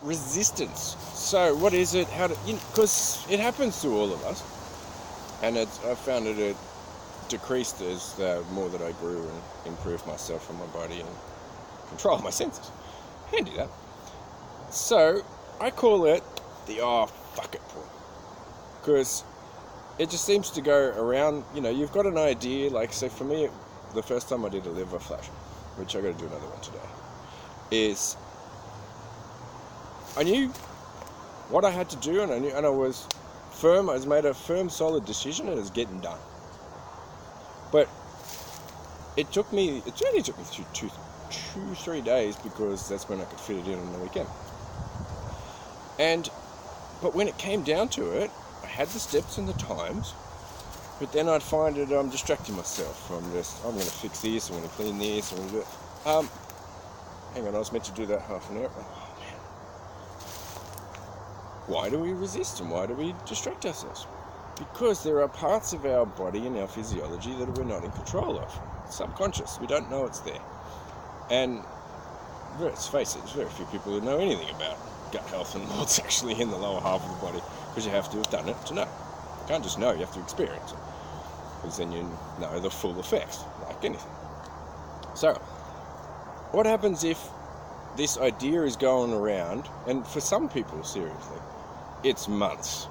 resistance. So what is it? How do you? Because it happens to all of us, and I found it decreased as the more that I grew and improved myself and my body and control my senses. Handy that. So I call it the fuck it point, because it just seems to go around. You've got an idea. Like, so for me, the first time I did a liver flash, which I got to do another one today, is I knew what I had to do, and I was firm. I made a firm, solid decision, and it was getting done. But it only took me through 3 days, because that's when I could fit it in on the weekend. But when it came down to it, I had the steps and the times, but then I'd find that I'm distracting myself from I'm going to fix this, I'm going to clean this, I'm going to do it. Hang on, I was meant to do that half an hour. Oh, man. Why do we resist, and why do we distract ourselves? Because there are parts of our body and our physiology that we're not in control of. It's subconscious. We don't know it's there. And let's face it, there's very few people who know anything about gut health and what's actually in the lower half of the body, because you have to have done it to know. You can't just know, you have to experience it, because then you know the full effects, like anything. So, what happens if this idea is going around, and for some people, seriously, it's months,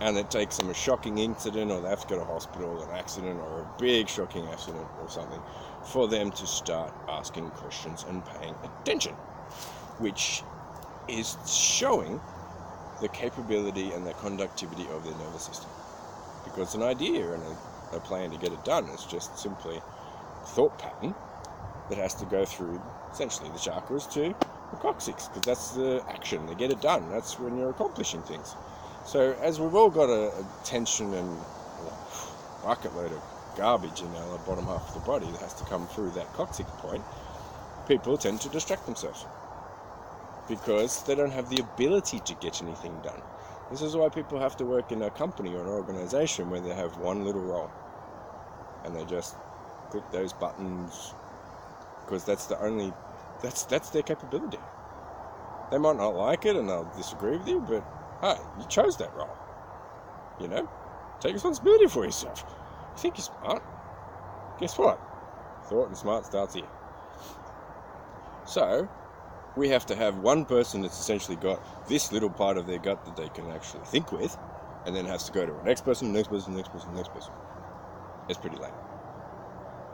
and it takes them a shocking incident, or they have to go to hospital, an accident, or a big shocking accident or something, for them to start asking questions and paying attention, which is showing the capability and the conductivity of their nervous system. Because an idea and a plan to get it done is just simply a thought pattern that has to go through essentially the chakras to the coccyx, because that's the action, they get it done. That's when you're accomplishing things. So as we've all got a tension and a bucket load of garbage in our bottom half of the body that has to come through that coccyx point, people tend to distract themselves because they don't have the ability to get anything done. This is why people have to work in a company or an organization where they have one little role and they just click those buttons, because that's their capability. They might not like it and they'll disagree with you, but hey, you chose that role. Take responsibility for yourself. You think you're smart? Guess what? Thought and smart starts here. So, we have to have one person that's essentially got this little part of their gut that they can actually think with, and then has to go to the next person, next person, next person, next person. It's pretty lame.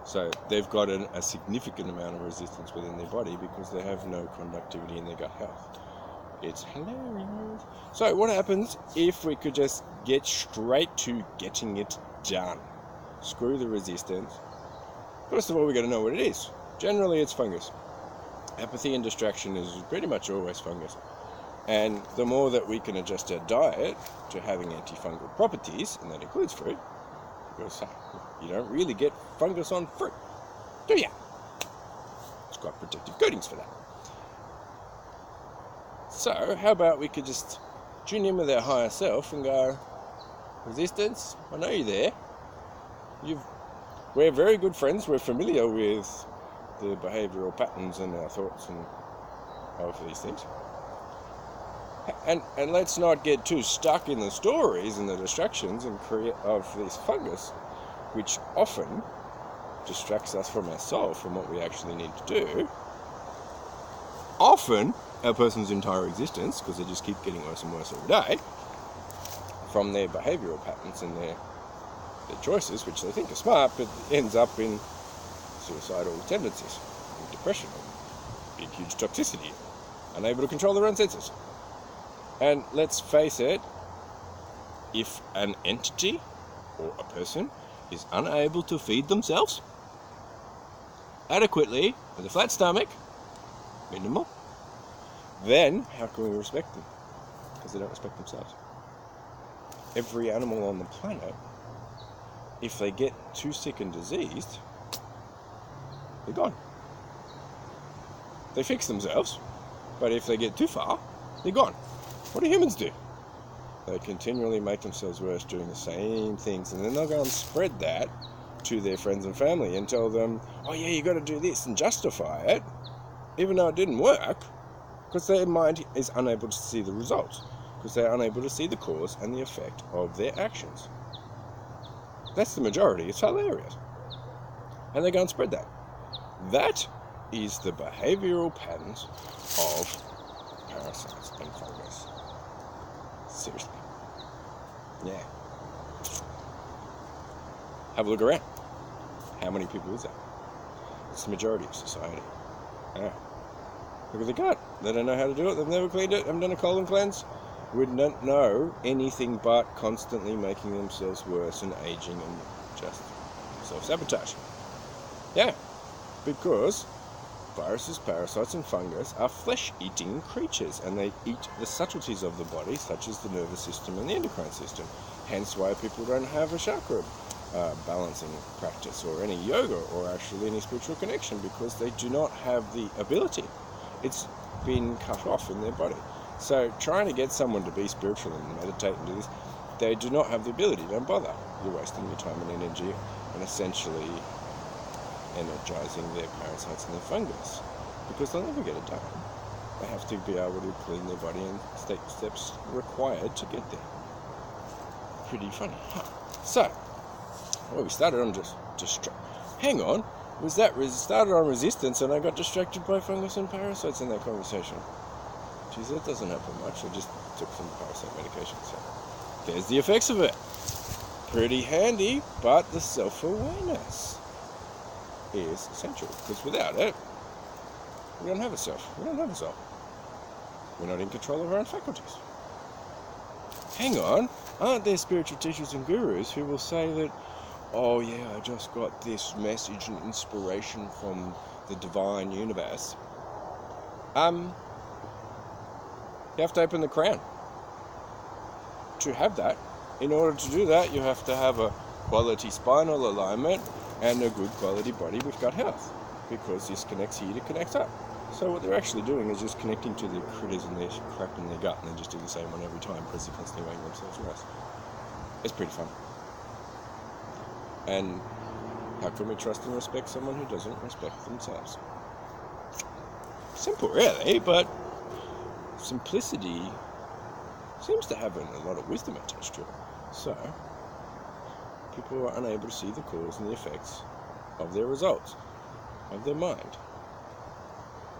So they've got a significant amount of resistance within their body because they have no conductivity in their gut health. It's hilarious. So what happens if we could just get straight to getting it done? Screw the resistance. First of all, we got to know what it is. Generally, it's fungus. Apathy and distraction is pretty much always fungus. And the more that we can adjust our diet to having antifungal properties, and that includes fruit, because you don't really get fungus on fruit, do ya? It's got protective coatings for that. So, how about we could just tune in with our higher self and go, resistance, I know you're there. We're very good friends. We're familiar with the behavioural patterns and our thoughts and of these things. And let's not get too stuck in the stories and the distractions and create of this fungus, which often distracts us from ourselves, from what we actually need to do. Often, our person's entire existence, because they just keep getting worse and worse every day, from their behavioural patterns and their choices, which they think are smart, but ends up in suicidal tendencies, depression, big, huge toxicity, unable to control their own senses. And let's face it, if an entity or a person is unable to feed themselves adequately with a flat stomach, minimal, then how can we respect them? Because they don't respect themselves. Every animal on the planet, if they get too sick and diseased, they're gone. They fix themselves, but if they get too far, they're gone. What do humans do? They continually make themselves worse doing the same things, and then they'll go and spread that to their friends and family and tell them, oh yeah, you got to do this, and justify it, even though it didn't work, because their mind is unable to see the result, because they're unable to see the cause and the effect of their actions. That's the majority. It's hilarious. And they go and spread that. That is the behavioural patterns of parasites and fungus. Seriously. Yeah. Have a look around. How many people is that? It's the majority of society. Yeah. Look at the gut. They don't know how to do it. They've never cleaned it. Haven't done a colon cleanse. Would not know anything but constantly making themselves worse and aging and just self-sabotage. Yeah. Because viruses, parasites and fungus are flesh-eating creatures, and they eat the subtleties of the body, such as the nervous system and the endocrine system. Hence why people don't have a chakra balancing practice or any yoga or actually any spiritual connection, because they do not have the ability. It's been cut off in their body. So trying to get someone to be spiritual and meditate and do this, they do not have the ability. Don't bother. You're wasting your time and energy and essentially energizing their parasites and their fungus, because they'll never get it done. They have to be able to clean their body and take steps required to get there. Pretty funny, huh? So, well, we started on hang on, was that started on resistance and I got distracted by fungus and parasites in that conversation? Geez, that doesn't happen much. I just took some parasite medication, so there's the effects of it. Pretty handy, but the self-awareness is essential, because without it, we don't have a self. We don't have a soul. We're not in control of our own faculties. Hang on, aren't there spiritual teachers and gurus who will say that, oh yeah, I just got this message and inspiration from the divine universe? You have to open the crown. To have that, in order to do that, you have to have a quality spinal alignment and a good quality body with gut health, because this connects here to connect up. So what they're actually doing is just connecting to the critters and their crap in their gut, and they just do the same one every time because they're constantly weighing themselves worse. It's pretty fun. And how can we trust and respect someone who doesn't respect themselves? Simple, really, but simplicity seems to have a lot of wisdom attached to it. So, people are unable to see the cause and the effects of their results, of their mind.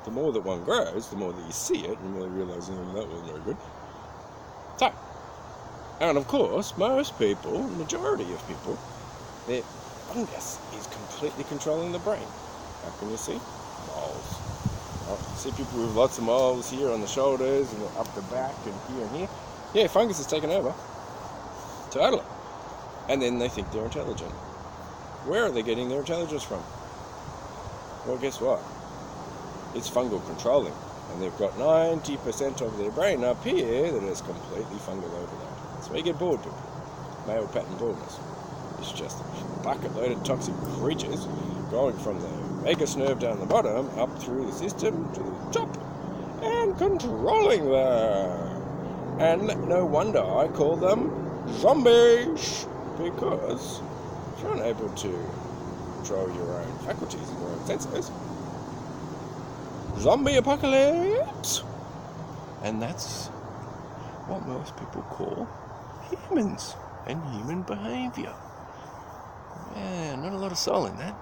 The more that one grows, the more that you see it, and you're realizing that wasn't very good. So, and of course, most people, the majority of people, their fungus is completely controlling the brain. How can you see? Moles. I see people with lots of moles here on the shoulders and up the back and here and here. Yeah, fungus has taken over. Totally. And then they think they're intelligent. Where are they getting their intelligence from? Well, guess what? It's fungal controlling. And they've got 90% of their brain up here that is completely fungal overload. That's why you get bored, people. Male pattern baldness. It's just a bucket load of toxic creatures going from the vagus nerve down the bottom up through the system to the top and controlling them. And no wonder I call them zombies, because if you're unable to control your own faculties and your own senses, zombie apocalypse. And that's what most people call humans and human behavior. Yeah, not a lot of soul in that.